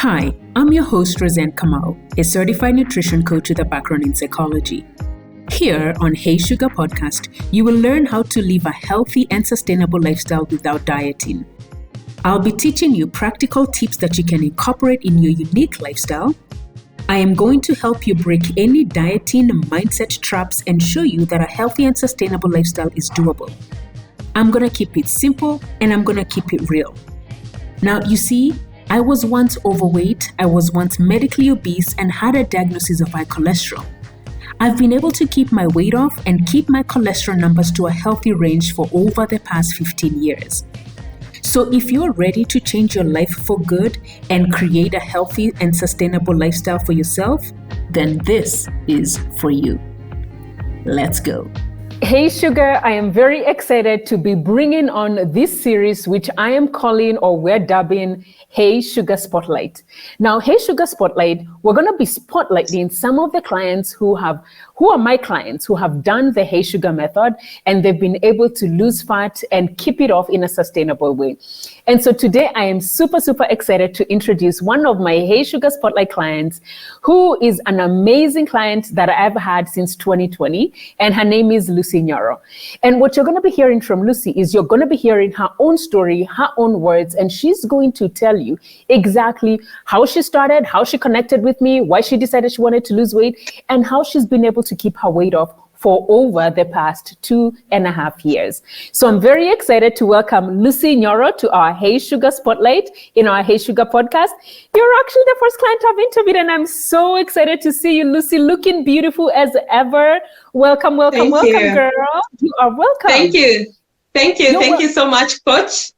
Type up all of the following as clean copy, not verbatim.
Hi, I'm your host, Roseanne Kamau, a certified nutrition coach with a background in psychology. Here on Hey Sugar Podcast, you will learn how to live a healthy and sustainable lifestyle without dieting. I'll be teaching you practical tips that you can incorporate in your unique lifestyle. I am going to help you break any dieting mindset traps and show you that a healthy and sustainable lifestyle is doable. I'm going to keep it simple and I'm going to keep it real. Now, you see, I was once overweight, I was once medically obese and had a diagnosis of high cholesterol. I've been able to keep my weight off and keep my cholesterol numbers to a healthy range for over the past 15 years. So if you're ready to change your life for good and create a healthy and sustainable lifestyle for yourself, then this is for you. Let's go. Hey Sugar, I am very excited to be bringing on this series, which I am calling, or we're dubbing, Hey Sugar Spotlight. Now, Hey Sugar Spotlight, we're going to be spotlighting some of the clients who are my clients who have done the Hey Sugar method, and they've been able to lose fat and keep it off in a sustainable way. And so today I am super excited to introduce one of my Hey Sugar Spotlight clients, who is an amazing client that I've had since 2020, and her name is Lucy Nyoro. And what you're going to be hearing from Lucy is you're going to be hearing her own story, her own words, and she's going to tell you exactly how she started, how she connected with me, why she decided she wanted to lose weight, and how she's been able to keep her weight off for over the past 2.5 years. So I'm very excited to welcome Lucy Nyoro to our Hey Sugar Spotlight in our Hey Sugar podcast. You're actually the first client I've interviewed, and I'm so excited to see you, Lucy, looking beautiful as ever. Welcome, girl. You are welcome. Thank you so much, Coach.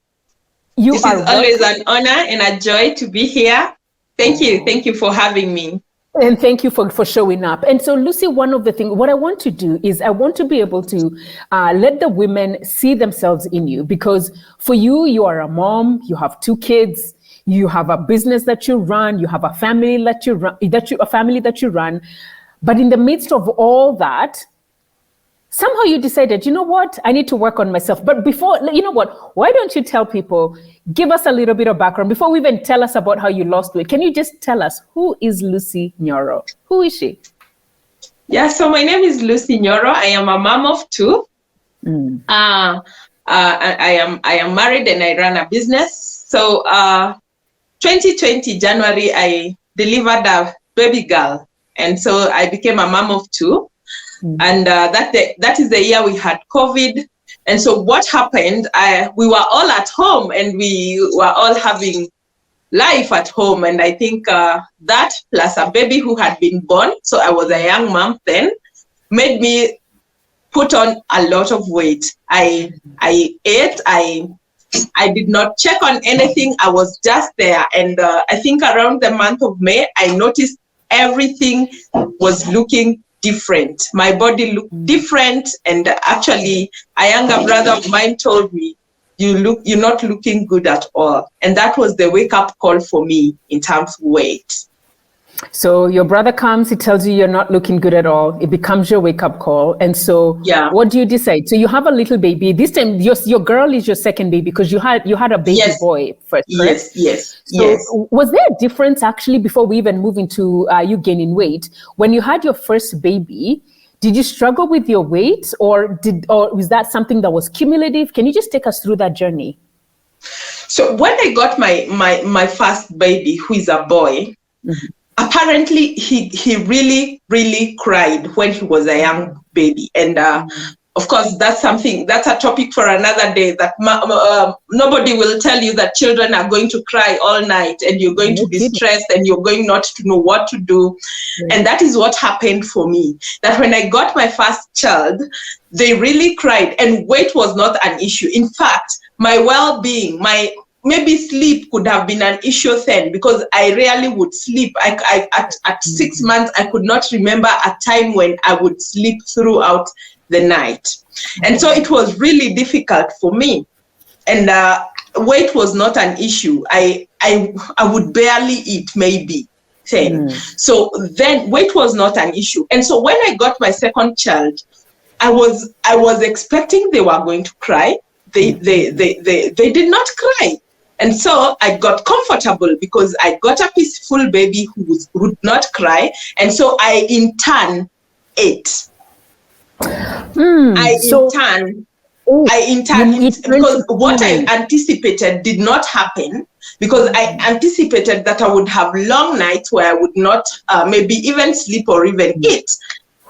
This is always an honor and a joy to be here. Thank you for having me. And thank you for showing up. And so, Lucy, one of the things, what I want to do is I want to be able to let the women see themselves in you, because for you, you are a mom, you have 2 kids, you have a business that you run, you have a family that you run. But in the midst of all that, somehow you decided, you know what, I need to work on myself. But before, you know what, why don't you tell people, give us a little bit of background before we even tell us about how you lost weight. Can you just tell us, who is Lucy Nyoro? Who is she? Yeah, so my name is Lucy Nyoro. I am a mom of 2. I am married and I run a business. So 2020 January, I delivered a baby girl. And so I became a mom of 2. And that is the year we had COVID. And so what happened, we were all at home and we were all having life at home. And I think that plus a baby who had been born, so I was a young mom then, made me put on a lot of weight. I ate, I did not check on anything. I was just there. And I think around the month of May, I noticed everything was looking different. My body looked different, and actually a younger brother of mine told me, you're not looking good at all. And that was the wake-up call for me in terms of weight. So your brother comes, he tells you you're not looking good at all. It becomes your wake-up call. And so what do you decide? So you have a little baby. This time your girl is your second baby, because you had a baby boy first, correct? Yes. Was there a difference actually before we even move into you gaining weight? When you had your first baby, did you struggle with your weight, or was that something that was cumulative? Can you just take us through that journey? So when I got my first baby, who is a boy, apparently he really cried when he was a young baby. And of course, that's a topic for another day, that nobody will tell you that children are going to cry all night and you're going to be stressed and you're going not to know what to do. And that is what happened for me, that when I got my first child, they really cried, and weight was not an issue. In fact, my well-being, maybe sleep could have been an issue then, because I rarely would sleep. At 6 months, I could not remember a time when I would sleep throughout the night. And so it was really difficult for me. And weight was not an issue. I would barely eat, maybe then. So then weight was not an issue. And so when I got my second child, I was expecting they were going to cry. They did not cry. And so I got comfortable because I got a peaceful baby who would not cry. And so I in turn ate. I in turn, because what I anticipated did not happen, because I anticipated that I would have long nights where I would not maybe even sleep or even eat.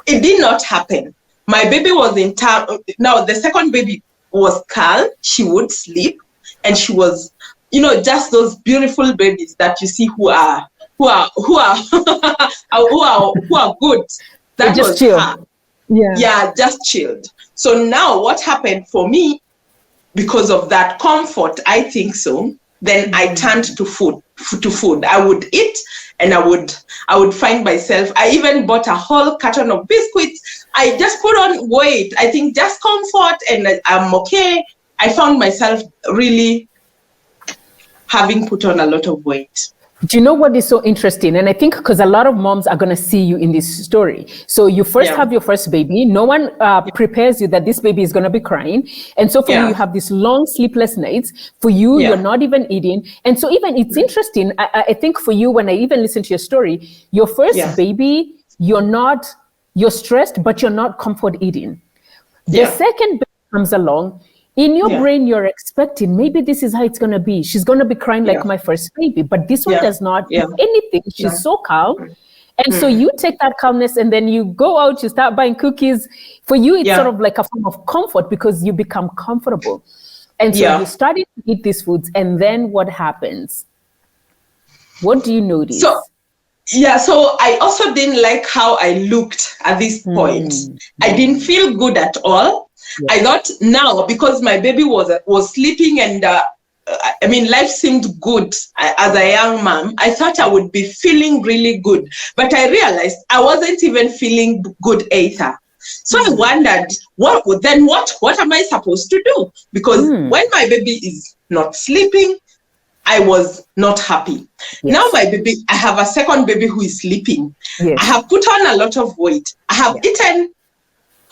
It did not happen. My baby was in town. Now, the second baby was calm. She would sleep, and she was, just those beautiful babies that you see who are who are good. That just was chill. her. Yeah, just chilled. So now what happened for me, because of that comfort, I think so, then I turned to food. I would eat, and I would find myself, I even bought a whole carton of biscuits. I just put on weight. I think just comfort, and I'm okay. I found myself really having put on a lot of weight. Do you know what is so interesting? And I think because a lot of moms are going to see you in this story. So you first have your first baby. No one prepares you that this baby is going to be crying. And so for you have these long sleepless nights. For you, you're not even eating. And so even it's interesting. I think for you, when I even listen to your story, your first baby, you're stressed, but you're not comfort eating. The second baby comes along. In your brain, you're expecting, maybe this is how it's going to be. She's going to be crying like my first baby. But this one does not do anything. She's so calm. And so you take that calmness and then you go out, you start buying cookies. For you, it's sort of like a form of comfort because you become comfortable. And so you started to eat these foods. And then what happens? What do you notice? So I also didn't like how I looked at this point. I didn't feel good at all. I thought now, because my baby was sleeping and life seemed good as a young mom, I thought I would be feeling really good. But I realized I wasn't even feeling good either. So I wondered, what am I supposed to do? Because when my baby is not sleeping, I was not happy. Now I have a second baby who is sleeping. I have put on a lot of weight. I have eaten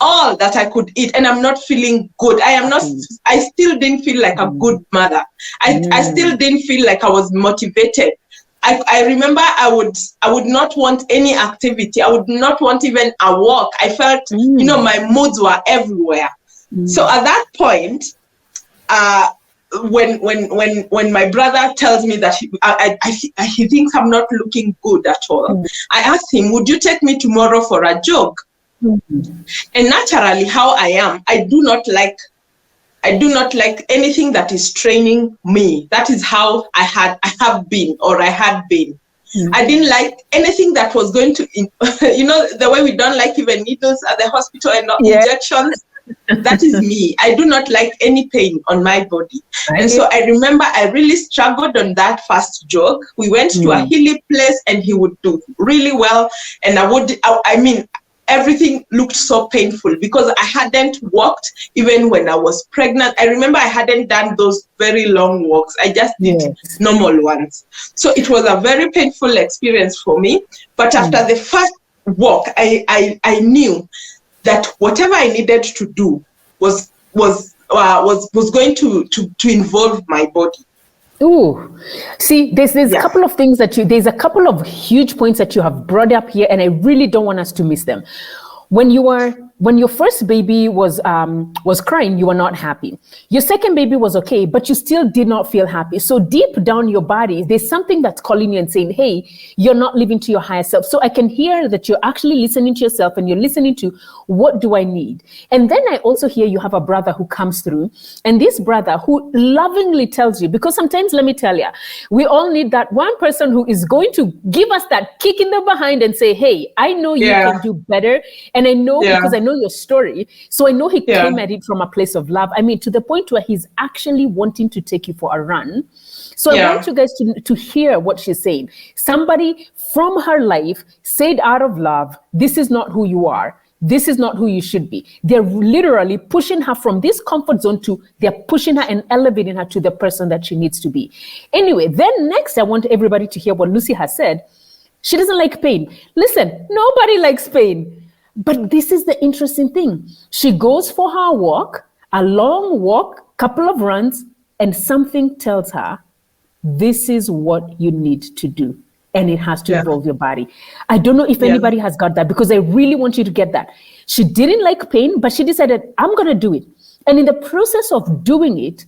all that I could eat, and I'm not feeling good. I still didn't feel like a good mother. I still didn't feel like I was motivated. I remember I would not want any activity. I would not want even a walk. I felt, my moods were everywhere. So at that point, when my brother tells me that he thinks I'm not looking good at all, I asked him, would you take me tomorrow for a jog? And naturally, how I am, I do not like anything that is straining me. That is how I had been. I didn't like anything that was going to, the way we don't like even needles at the hospital and not injections. That is me. I do not like any pain on my body. And so I remember I really struggled on that first jog. We went to a hilly place and he would do really well. And everything looked so painful because I hadn't walked even when I was pregnant. I remember I hadn't done those very long walks. I just did normal ones. So it was a very painful experience for me. But after the first walk, I knew that whatever I needed to do was going to involve my body. Ooh, see, there's a couple of things there's a couple of huge points that you have brought up here, and I really don't want us to miss them. When your first baby was crying, you were not happy. Your second baby was okay, but you still did not feel happy. So deep down your body, there's something that's calling you and saying, hey, you're not living to your higher self. So I can hear that you're actually listening to yourself and you're listening to, what do I need? And then I also hear you have a brother who comes through, and this brother who lovingly tells you, because sometimes, let me tell you, we all need that one person who is going to give us that kick in the behind and say, hey, I know you can do better. And I know because I know your story. So I know he came at it from a place of love. I mean, to the point where he's actually wanting to take you for a run. So I want you guys to hear what she's saying. Somebody from her life said out of love, this is not who you are. This is not who you should be. They're literally pushing her from this comfort zone they're pushing her and elevating her to the person that she needs to be. Anyway, then next I want everybody to hear what Lucy has said. She doesn't like pain. Listen, nobody likes pain. But this is the interesting thing. She goes for her walk, a long walk, couple of runs, and something tells her, this is what you need to do. And it has to involve your body. I don't know if anybody has got that, because I really want you to get that. She didn't like pain, but she decided, I'm going to do it. And in the process of doing it,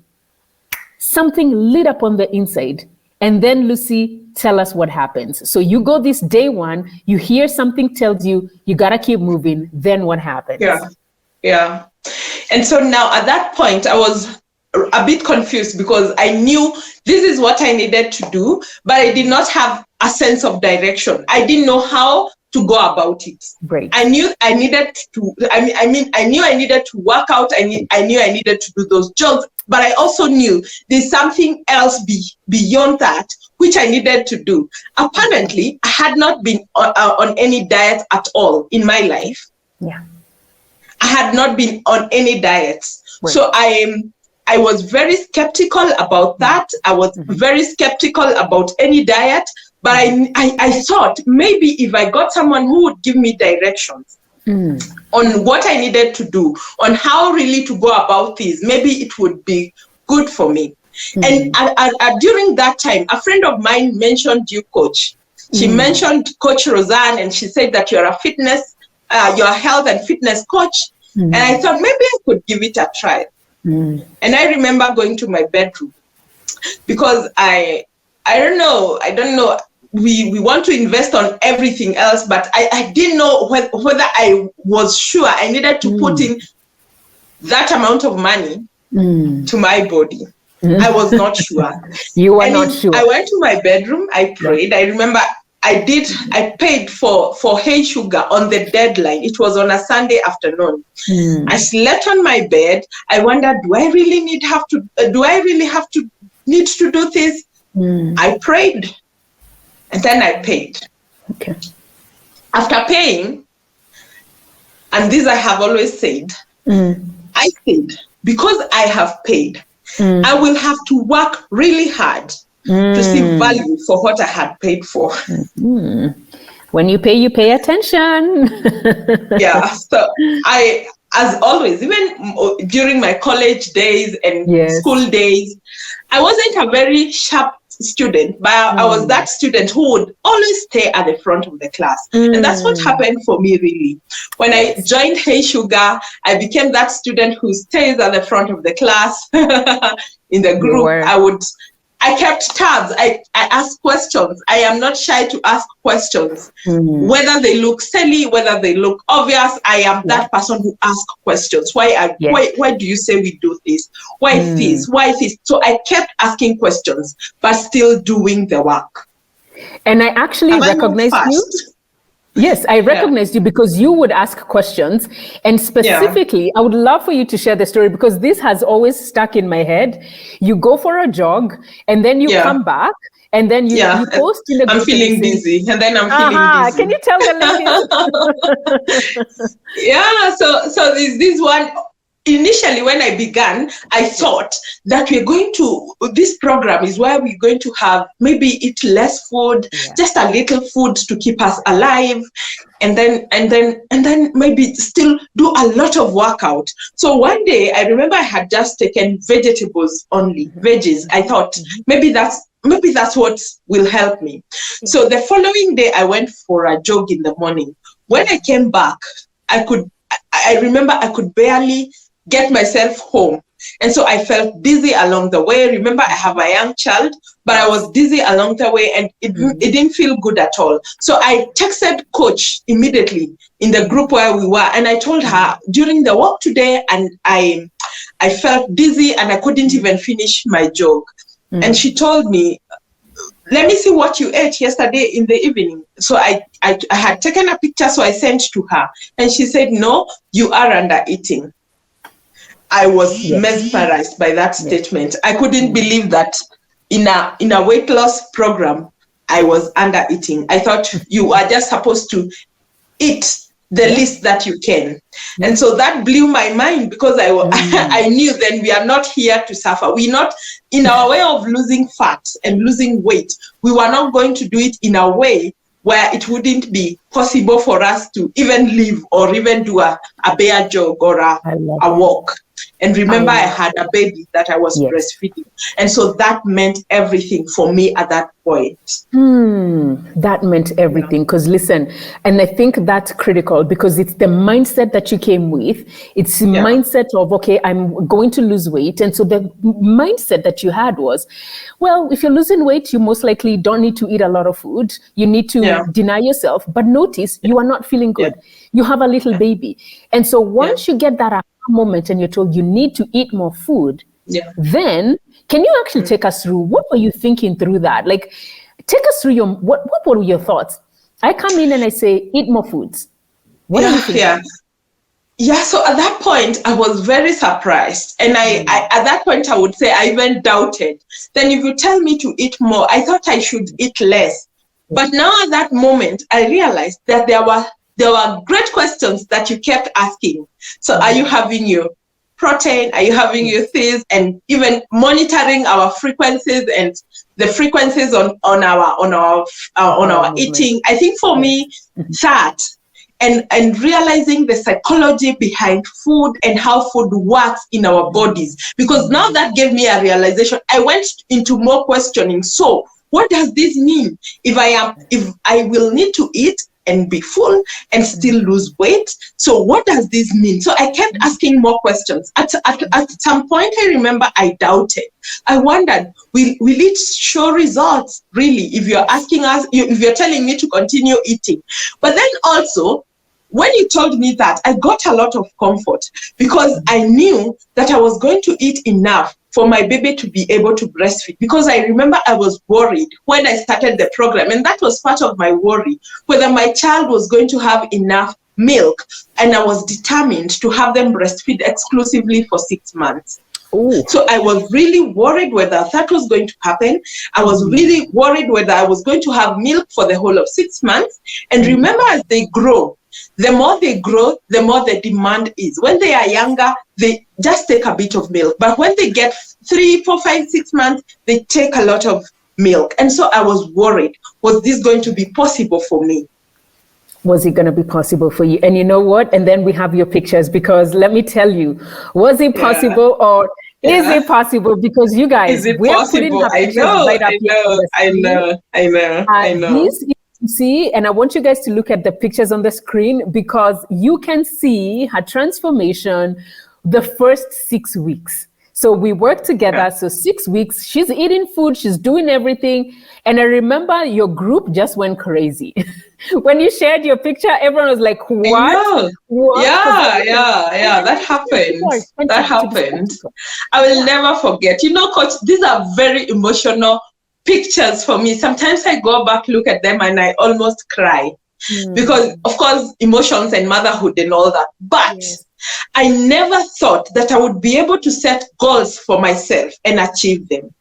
something lit up on the inside. And then, Lucy, tell us what happens. So you go this day one, you hear something tells you, you got to keep moving. Then what happens? Yeah. And so now at that point, I was a bit confused, because I knew this is what I needed to do, but I did not have a sense of direction. I didn't know how to go about it. Right. I knew I needed to, I knew I needed to work out. I knew I needed to do those jobs, but I also knew there's something else beyond that, which I needed to do. Apparently, I had not been on any diet at all in my life. Yeah. I had not been on any diets. Right. So I was very skeptical about that. I was very skeptical about any diet, but I thought maybe if I got someone who would give me directions on what I needed to do, on how really to go about this, maybe it would be good for me. And during that time, a friend of mine mentioned you, Coach. She mentioned Coach Roseanne, and she said that you're a you're a health and fitness coach. And I thought maybe I could give it a try. And I remember going to my bedroom, because I don't know, we want to invest on everything else, but I didn't know whether I was sure I needed to put in that amount of money to my body. I was not sure. You were not sure. I went to my bedroom, I prayed. I remember I paid for Hey Sugar on the deadline. It was on a Sunday afternoon. I slept on my bed. I wondered, do I really need to do this? I prayed, and then I paid. Okay. After paying, and this I have always said, I said, because I have paid, I will have to work really hard to see value for what I had paid for. When you pay attention. Yeah. So as always, even during my college days and school days, I wasn't a very sharp student, but I was that student who would always stay at the front of the class. And that's what happened for me, really. When I joined Hey Sugar, I became that student who stays at the front of the class. In the group, I kept tabs. I asked questions. I am not shy to ask questions. Whether they look silly, whether they look obvious, I am that person who asks questions. Why do you say we do this? Why this? Why this? So I kept asking questions, but still doing the work. And I actually recognized you. Yes, I recognized you because you would ask questions. And specifically, I would love for you to share the story, because this has always stuck in my head. You go for a jog, and then you come back, and then you post in the group. I'm feeling dizzy, and then I'm feeling dizzy. Can you tell the ladies? So this one. Initially, when I began, I thought that this program is where we're going to have maybe eat less food, just a little food to keep us alive, and then maybe still do a lot of workout. So one day, I remember I had just taken vegetables only, veggies. I thought maybe that's what will help me. So the following day, I went for a jog in the morning. When I came back, I remember I could barely get myself home. And so I felt dizzy along the way. Remember, I have a young child, but I was dizzy along the way, and it didn't feel good at all. So I texted Coach immediately in the group where we were, and I told her during the walk today, and I felt dizzy and I couldn't even finish my jog. And she told me, let me see what you ate yesterday in the evening. So I had taken a picture, so I sent to her, and she said, no, you are under eating. I was mesmerized by that statement. I couldn't believe that in a weight loss program, I was under eating. I thought you are just supposed to eat the least that you can. And so that blew my mind, because I knew then we are not here to suffer. We're not in our way of losing fat and losing weight. We were not going to do it in a way where it wouldn't be possible for us to even live or even do a bare jog or a walk. And remember, I had a baby that I was breastfeeding. And so that meant everything for me at that point. That meant everything. Because listen, and I think that's critical because it's the mindset that you came with. It's the mindset of, okay, I'm going to lose weight. And so the mindset that you had was, well, if you're losing weight, you most likely don't need to eat a lot of food. You need to deny yourself. But notice you are not feeling good. You have a little baby. And so once you get that moment and you're told you need to eat more food, then can you actually take us through what were you thinking through that? Like, take us through what were your thoughts? I come in and I say, eat more foods. What are you thinking? So at that point I was very surprised, and I at that point I would say I even doubted. Then if you tell me to eat more, I thought I should eat less. But now at that moment I realized that there were great questions that you kept asking. So are you having your protein? Are you having your things? And even monitoring our frequencies and the frequencies on our eating. I think for me, that and realizing the psychology behind food and how food works in our bodies, because now that gave me a realization. I went into more questioning. So what does this mean? If I will need to eat and be full and still lose weight. So what does this mean? So I kept asking more questions. At some point, I remember I doubted. I wondered, will it show results really if you're asking us, if you're telling me to continue eating? But then also, when you told me that, I got a lot of comfort because I knew that I was going to eat enough for my baby to be able to breastfeed. Because I remember I was worried when I started the program, and that was part of my worry, whether my child was going to have enough milk, and I was determined to have them breastfeed exclusively for 6 months. Ooh. So I was really worried whether that was going to happen. I was really worried whether I was going to have milk for the whole of 6 months. And remember, as they grow, the more they grow, the more the demand is. When they are younger, they just take a bit of milk. But when they get 3, 4, 5, 6 months, they take a lot of milk. And so I was worried, was this going to be possible for me? Was it going to be possible for you? And you know what? And then we have your pictures, because let me tell you, was it possible or is it possible? Because you guys, we're putting her pictures right up here. I know. This see, and I want you guys to look at the pictures on the screen, because you can see her transformation the first 6 weeks. So we worked together. So 6 weeks, she's eating food, she's doing everything. And I remember your group just went crazy. When you shared your picture, everyone was like, what? What? Yeah, that happened. That happened. I will never forget. You know, Coach, these are very emotional pictures for me. Sometimes I go back, look at them, and I almost cry. Because, of course, emotions and motherhood and all that. But I never thought that I would be able to set goals for myself and achieve them.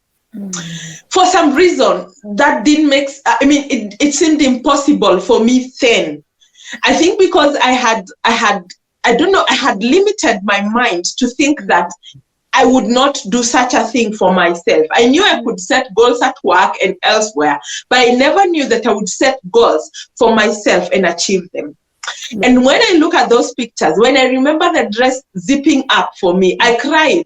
For some reason, that didn't make, it seemed impossible for me then. I think because I had limited my mind to think that I would not do such a thing for myself. I knew I could set goals at work and elsewhere, but I never knew that I would set goals for myself and achieve them. And when I look at those pictures, when I remember the dress zipping up for me, I cried.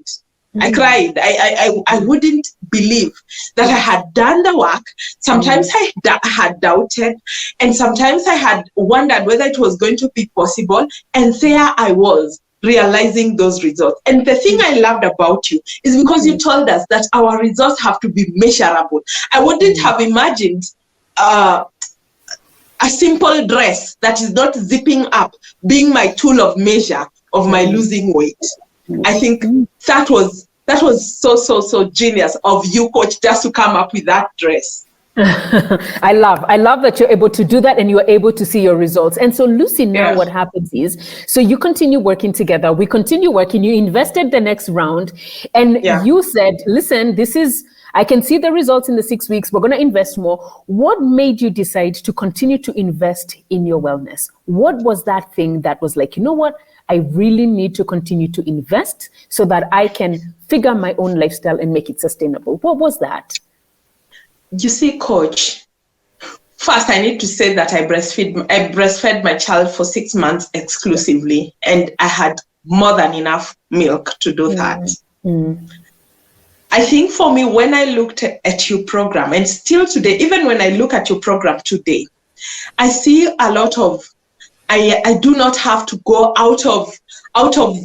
I cried. I wouldn't believe that I had done the work. Sometimes I had doubted, and sometimes I had wondered whether it was going to be possible. And there I was, realizing those results. And the thing I loved about you is because you told us that our results have to be measurable. I wouldn't have imagined a simple dress that is not zipping up being my tool of measure of my losing weight. I think that was so genius of you, Coach, just to come up with that dress. I love that you're able to do that and you're able to see your results. And so, Lucy, now what happens is, so you continue working together. We continue working. You invested the next round, and you said, listen, I can see the results in the 6 weeks. We're going to invest more. What made you decide to continue to invest in your wellness? What was that thing that was like, you know what? I really need to continue to invest so that I can figure my own lifestyle and make it sustainable. What was that? You see, Coach, First, I need to say that I breastfed my child for 6 months exclusively, and I had more than enough milk to do that. I think for me, when I looked at your program, and still today, even when I look at your program today, I see a lot of, I do not have to go out of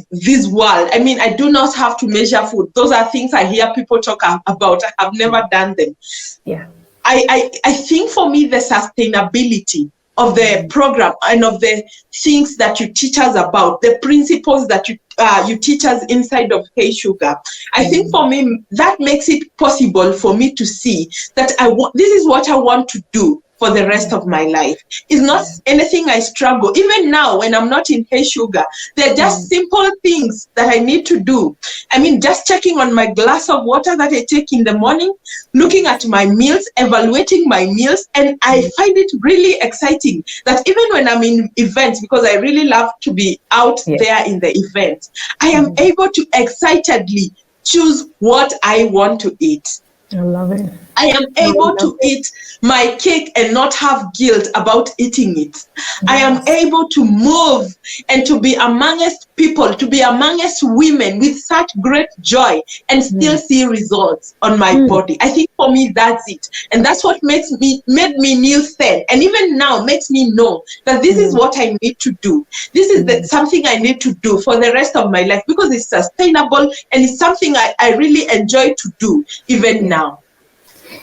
this world. I mean, I do not have to measure food. Those are things I hear people talk about. I have never done them. Yeah. I think for me, the sustainability of the program and of the things that you teach us about, the principles that you teach us inside of Hey Sugar, I think for me, that makes it possible for me to see that this is what I want to do for the rest of my life. It's not anything I struggle. Even now, when I'm not in Hey Sugar, they're just simple things that I need to do. I mean, just checking on my glass of water that I take in the morning, looking at my meals, evaluating my meals, and I find it really exciting that even when I'm in events, because I really love to be out there in the event, I am able to excitedly choose what I want to eat. I love it. I am able to eat my cake and not have guilt about eating it. Yes. I am able to move and to be amongst people, to be amongst women with such great joy and still see results on my body. I think for me, that's it. And that's what made me new then. And even now makes me know that this is what I need to do. This is something I need to do for the rest of my life because it's sustainable and it's something I really enjoy to do even now.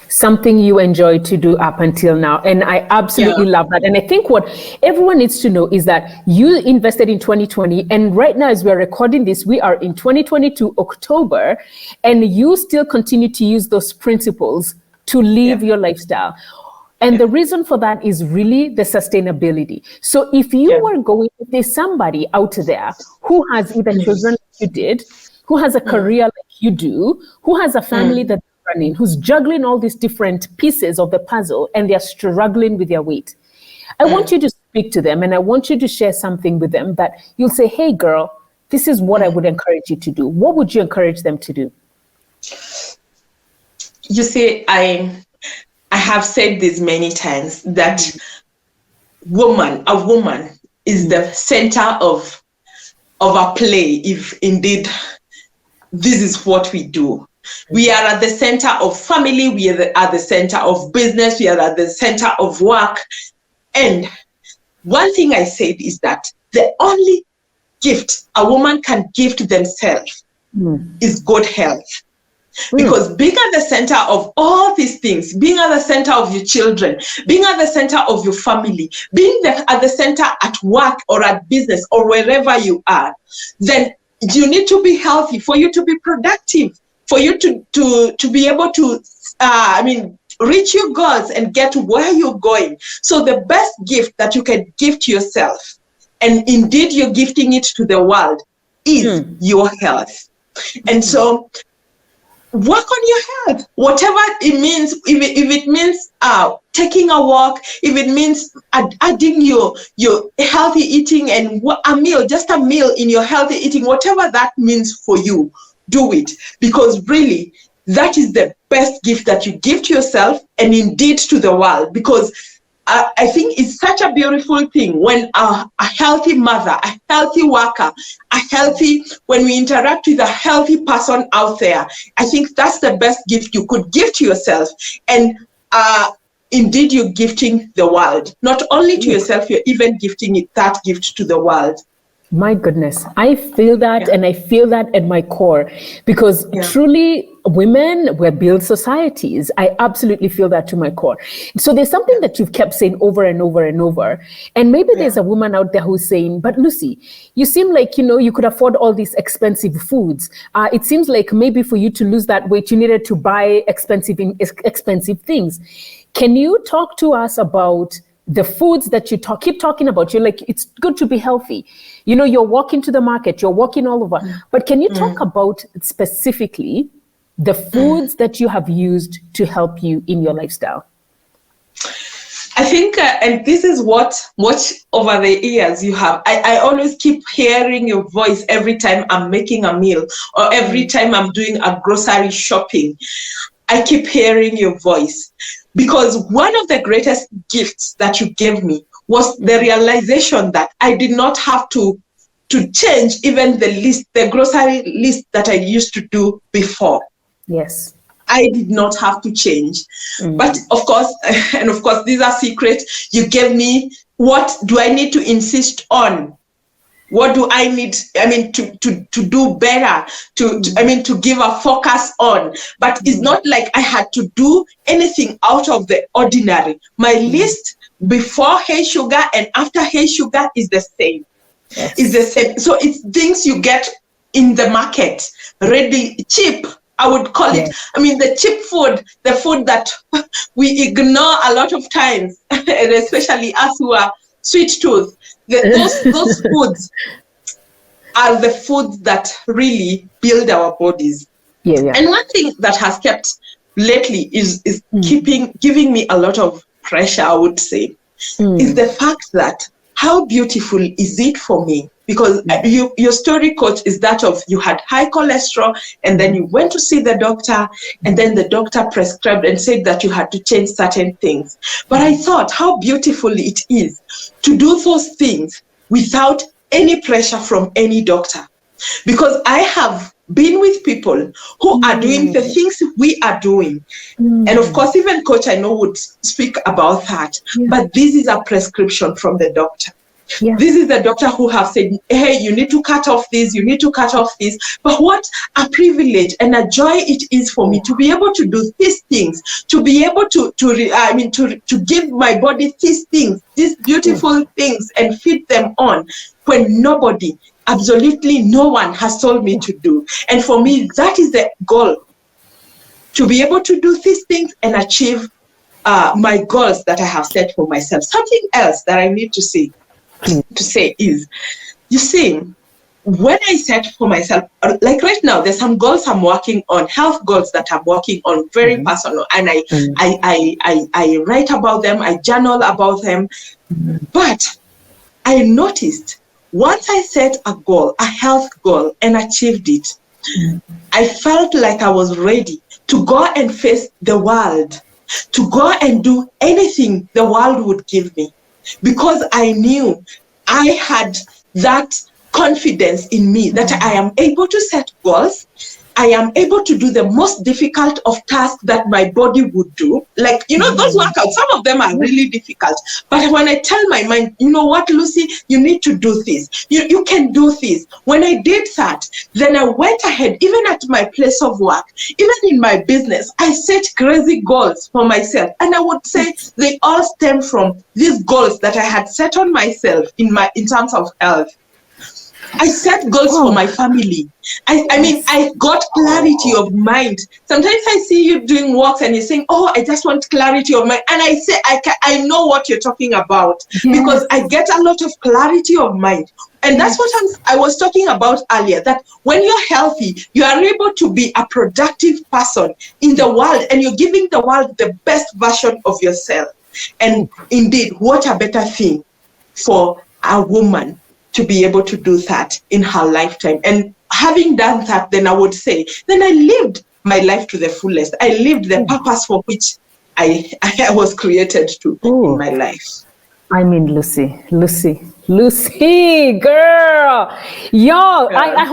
Something you enjoy to do up until now. And I absolutely love that. And I think what everyone needs to know is that you invested in 2020. And right now, as we're recording this, we are in 2022, October, and you still continue to use those principles to live your lifestyle. And the reason for that is really the sustainability. So if you were going, if there's somebody out there who has either children like you did, who has a career like you do, who has a family that running, who's juggling all these different pieces of the puzzle and they're struggling with their weight. I want you to speak to them and I want you to share something with them that you'll say, hey girl, this is what I would encourage you to do. What would you encourage them to do? You see, I have said this many times that a woman is the center of a play, if indeed this is what we do. We are at the center of family, we are at the center of business, we are at the center of work. And one thing I said is that the only gift a woman can give to themselves is good health. Because being at the center of all these things, being at the center of your children, being at the center of your family, being at the center at work or at business or wherever you are, then you need to be healthy for you to be productive, for you to be able to, reach your goals and get to where you're going. So the best gift that you can give to yourself, and indeed you're gifting it to the world, is your health. And so work on your health, whatever it means. If it means taking a walk, if it means adding your healthy eating and just a meal in your healthy eating, whatever that means for you, do it. Because really, that is the best gift that you give to yourself and indeed to the world. Because I think it's such a beautiful thing when a healthy mother, a healthy worker, when we interact with a healthy person out there, I think that's the best gift you could give to yourself. And indeed, you're gifting the world. Not only to yourself, you're even gifting that gift to the world. My goodness, I feel that and I feel that at my core because truly women, we build societies. I absolutely feel that to my core. So there's something that you've kept saying over and over and over. And maybe there's a woman out there who's saying, but Lucy, you seem like, you could afford all these expensive foods. It seems like maybe for you to lose that weight, you needed to buy expensive things. Can you talk to us about the foods that you keep talking about? You're like, it's good to be healthy. You're walking to the market, you're walking all over. But can you talk about specifically the foods that you have used to help you in your lifestyle? I think, and this is what over the years you have, I always keep hearing your voice every time I'm making a meal or every time I'm doing a grocery shopping. I keep hearing your voice. Because one of the greatest gifts that you gave me was the realization that I did not have to change even the grocery list that I used to do before. Yes. I did not have to change. But of course, these are secrets. You gave me, what do I need to insist on? What do I need, to do better, to give a focus on? But it's not like I had to do anything out of the ordinary. My list before Hey Sugar and after Hey Sugar is the same. Yes. It's the same. So it's things you get in the market, ready, cheap. I would call it, the cheap food, the food that we ignore a lot of times, and especially us who are sweet tooth. Those foods are the foods that really build our bodies. Yeah. And one thing that has kept lately is giving me a lot of pressure, I would say, is the fact that how beautiful is it for me? Because your story, coach, is that of you had high cholesterol and then you went to see the doctor and then the doctor prescribed and said that you had to change certain things. But I thought how beautiful it is to do those things without any pressure from any doctor. Because I have been with people who are doing the things we are doing. And of course, even coach I know would speak about that. But this is a prescription from the doctor. Yeah. This is the doctor who have said, hey, you need to cut off this, you need to cut off this. But what a privilege and a joy it is for me to be able to do these things, to be able to give my body these things, these beautiful things and feed them on when nobody, absolutely no one has told me to do. And for me, that is the goal, to be able to do these things and achieve my goals that I have set for myself. Something else that I need to say is, you see, when I set for myself, like right now, there's some goals I'm working on, health goals that I'm working on, very personal, and I write about them, I journal about them. But I noticed once I set a goal, a health goal, and achieved it, I felt like I was ready to go and face the world, to go and do anything the world would give me. Because I knew I had that confidence in me that I am able to set goals. I am able to do the most difficult of tasks that my body would do. Like, those workouts, some of them are really difficult. But when I tell my mind, you know what, Lucy, you need to do this. You can do this. When I did that, then I went ahead, even at my place of work, even in my business, I set crazy goals for myself. And I would say they all stem from these goals that I had set on myself in terms of health. I set goals for my family. I got clarity of mind. Sometimes I see you doing walks and you're saying, oh, I just want clarity of mind. And I say, I know what you're talking about because I get a lot of clarity of mind. And that's what I was talking about earlier, that when you're healthy, you are able to be a productive person in the world and you're giving the world the best version of yourself. And indeed, what a better thing for a woman to be able to do that in her lifetime. And having done that, then I would say, then I lived my life to the fullest. I lived the purpose for which I was created to in my life. I mean, Lucy, girl, I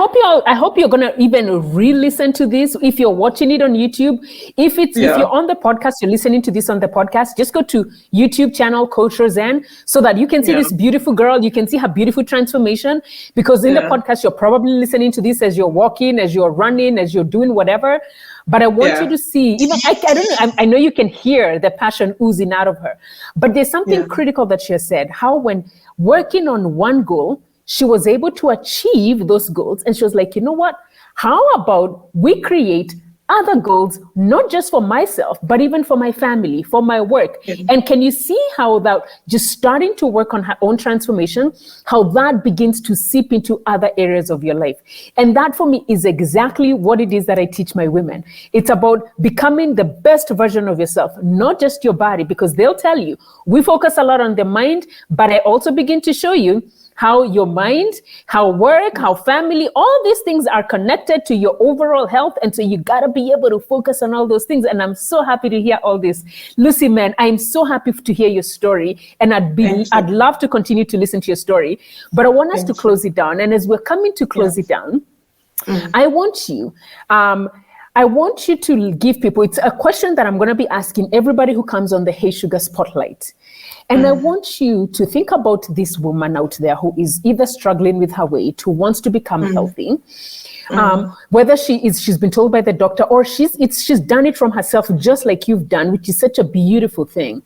hope you're gonna even re-listen to this. If you're watching it on YouTube, if you're on the podcast, you're listening to this on the podcast, just go to YouTube channel Coach Roseanne so that you can see this beautiful girl. You can see her beautiful transformation, because in the podcast, you're probably listening to this as you're walking, as you're running, as you're doing whatever. But I want you to see, even I don't know, I know you can hear the passion oozing out of her. But there's something critical that she has said, how when working on one goal, she was able to achieve those goals. And she was like, you know what? How about we create other goals, not just for myself, but even for my family, for my work. And can you see how that just starting to work on her own transformation, how that begins to seep into other areas of your life? And that for me is exactly what it is that I teach my women. It's about becoming the best version of yourself, not just your body, because they'll tell you, we focus a lot on the mind, but I also begin to show you how your mind, how work, how family, all these things are connected to your overall health. And so you got to be able to focus on all those things. And I'm so happy to hear all this. Lucy, man, I'm so happy to hear your story. And I'd love to continue to listen to your story. But I want us to close it down. And as we're coming to close it down, I want you to give people, it's a question that I'm going to be asking everybody who comes on the Hey Sugar Spotlight. And I want you to think about this woman out there who is either struggling with her weight, who wants to become healthy, whether she's been told by the doctor or she's done it from herself, just like you've done, which is such a beautiful thing.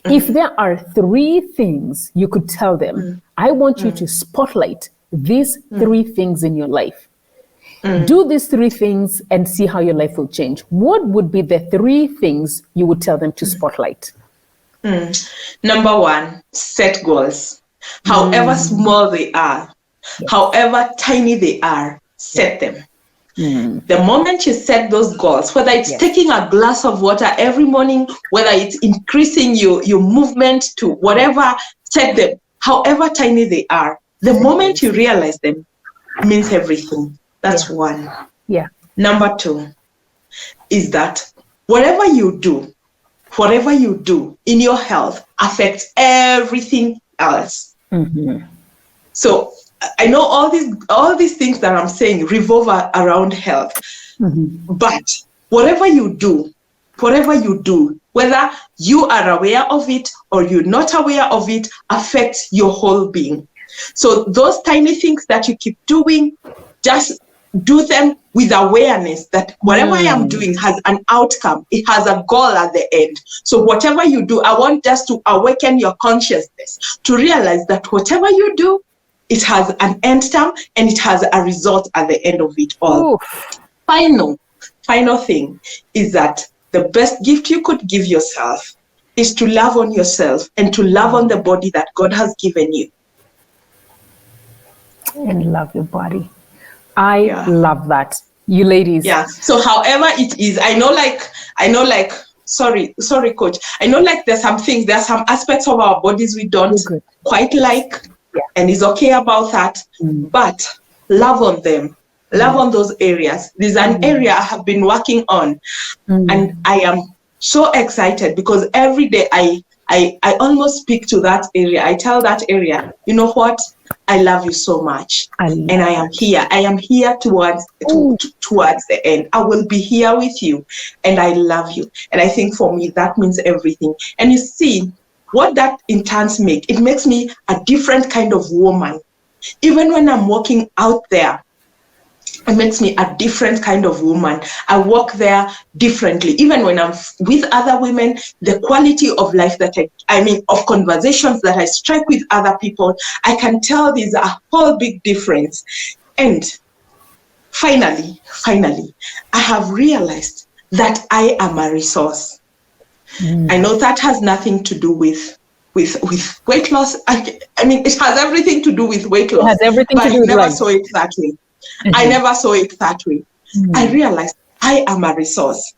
If there are 3 things you could tell them, I want you to spotlight these 3 things in your life. Do these 3 things and see how your life will change. What would be the 3 things you would tell them to spotlight? Number 1, set goals. However small they are, however tiny they are, set them. The moment you set those goals, whether it's taking a glass of water every morning, whether it's increasing your movement to whatever, set them, however tiny they are. The moment you realize them, means everything. That's 1. Number 2 is that whatever you do in your health affects everything else. So I know all these things that I'm saying revolve around health, but whatever you do, whether you are aware of it or you're not aware of it, affects your whole being. So those tiny things that you keep doing, just do them with awareness that whatever I am doing has an outcome. It has a goal at the end. So whatever you do, I want just to awaken your consciousness to realize that whatever you do, it has an end time and it has a result at the end of it all. Final thing is that the best gift you could give yourself is to love on yourself and to love on the body that God has given you. And love your body. I love that. You ladies. Yeah. So however it is, I know like, sorry, coach. I know like there are some aspects of our bodies we don't quite like, and it's okay about that, but love on them. Love on those areas. There's an area I have been working on, and I am so excited because every day I almost speak to that area. I tell that area, you know what? I love you so much, and I am here. I am here towards the end. I will be here with you, and I love you. And I think for me that means everything. And you see what that in turn makes me a different kind of woman. Even when I'm walking out there, it makes me a different kind of woman. I walk there differently. Even when I'm with other women, the quality of life that of conversations that I strike with other people, I can tell there's a whole big difference. And finally, I have realized that I am a resource. I know that has nothing to do with weight loss. It has everything to do with weight loss. It has everything to do with I never life. saw it that way. I never saw it that way. I realized I am a resource.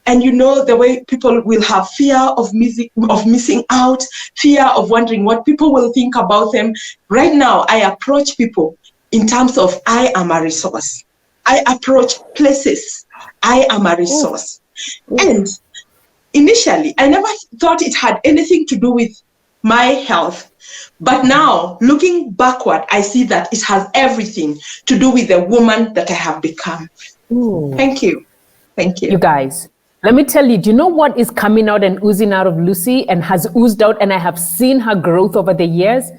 And you know, the way people will have fear of missing out, fear of wondering what people will think about them. Right now, I approach people in terms of I am a resource. I approach places. I am a resource. And initially, I never thought it had anything to do with my health. But now, looking backward, I see that it has everything to do with the woman that I have become. Thank you. You guys, let me tell you, do you know what is coming out and oozing out of Lucy and has oozed out, and I have seen her growth over the years?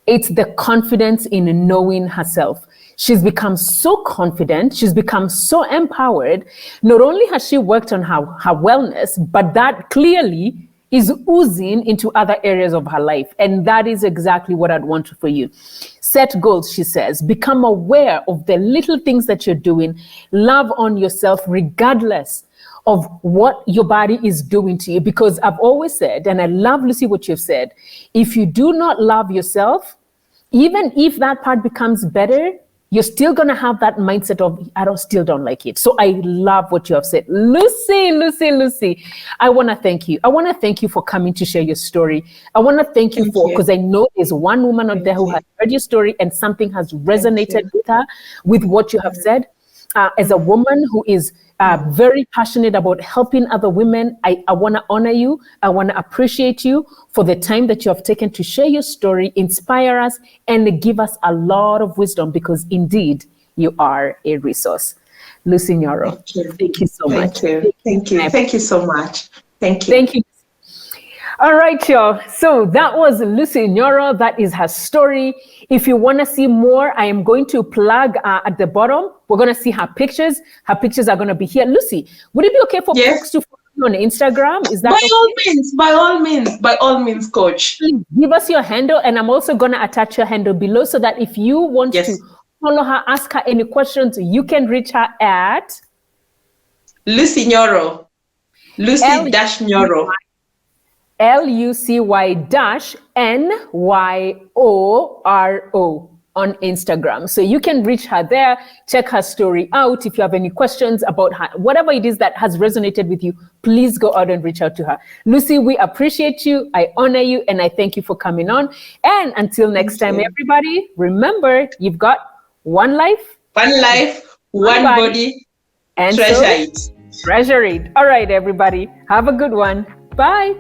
It's the confidence in knowing herself. She's become so confident. She's become so empowered. Not only has she worked on her wellness, but that clearly is oozing into other areas of her life. And that is exactly what I'd want for you. Set goals, she says. Become aware of the little things that you're doing. Love on yourself regardless of what your body is doing to you. Because I've always said, and I love, Lucy, what you've said, if you do not love yourself, even if that part becomes better, you're not going to be able to you're still going to have that mindset of, still don't like it. So I love what you have said. Lucy, I want to thank you. I want to thank you for coming to share your story. I want to thank you because I know there's one woman out there who has heard your story and something has resonated with her, with what you have said. As a woman who is very passionate about helping other women, I want to honor you. I want to appreciate you for the time that you have taken to share your story, inspire us, and give us a lot of wisdom, because indeed you are a resource. Lucy Nyoro, thank you so much. Thank you so much. Thank you. Thank you. All right, y'all. So that was Lucy Nyoro. That is her story. If you want to see more, I am going to plug at the bottom. We're going to see her pictures. Her pictures are going to be here. Lucy, would it be okay for folks to follow you on Instagram? Is that by all means, coach. Please give us your handle, and I'm also going to attach your handle below so that if you want to follow her, ask her any questions, you can reach her at Lucy Nyoro. Lucy-Nyoro. LUCY-NYORO on Instagram. So you can reach her there, check her story out. If you have any questions about her, whatever it is that has resonated with you, please go out and reach out to her. Lucy, we appreciate you. I honor you, and I thank you for coming on. And until next time, everybody, remember, you've got one life, one body, and treasure it. Treasure it. All right, everybody, have a good one. Bye.